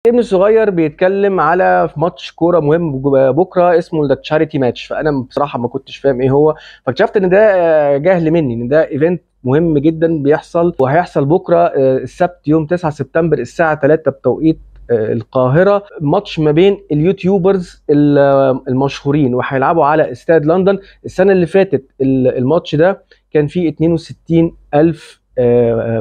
ابني الصغير بيتكلم على في ماتش كوره مهم بكره اسمه ذا تشاريتي ماتش، فانا بصراحه ما كنتش فاهم ايه هو، فاكتشفت ان ده جهل مني ان ده ايفنت مهم جدا بيحصل وهيحصل بكره السبت يوم 9 سبتمبر الساعه 3 بتوقيت القاهره. ماتش ما بين اليوتيوبرز المشهورين وهيلعبوا على استاد لندن. السنه اللي فاتت الماتش ده كان فيه 62 الف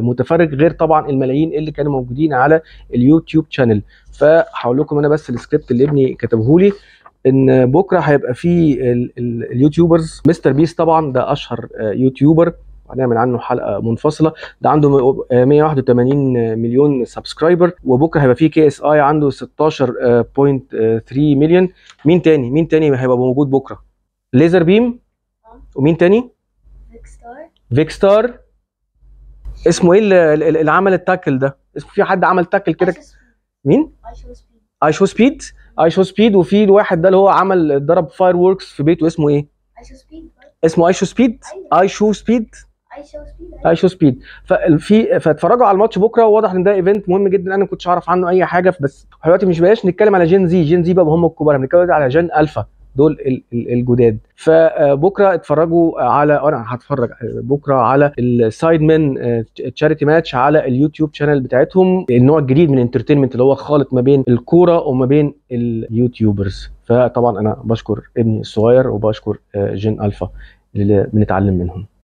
متفرج، غير طبعا الملايين اللي كانوا موجودين على اليوتيوب شانل. فهقول لكم انا بس السكريبت اللي ابني كتبه لي، ان بكره هيبقى فيه اليوتيوبرز. مستر بيس طبعا ده اشهر يوتيوبر، هنعمل عنه حلقه منفصله. ده عنده 181 مليون سبسكرايبر، وبكره هيبقى فيه كي اس اي عنده 16.3 مليون. مين تاني هيبقى موجود بكره؟ ليزر بيم. ومين تاني؟ فيك ستار. اسمه ايه اللي عمل التاكل ده؟ اسمه في حد عمل تاكل كده؟ مين؟ اي شو سبيد. وفي الواحد ده اللي هو عمل ضرب فاير ووركس في بيته، اسمه ايه؟ اسمه اي شو سبيد. اي شو سبيد. فاتفرجوا على الماتش بكره، وواضح ان ده ايفنت مهم جدا، انا ما كنتش اعرف عنه اي حاجه. بس دلوقتي مش بقاش نتكلم على جين زي بقى هم الكبار، بنتكلم على جين الفا، دول الجداد. فبكره اتفرجوا على، انا هتفرج بكره على السايد مان تشاريتي ماتش على اليوتيوب شانل بتاعتهم، النوع الجديد من الانترتينمنت اللي هو خالط ما بين الكوره وما بين اليوتيوبرز. فطبعا انا بشكر ابني الصغير وبشكر جين الفا اللي بنتعلم منهم.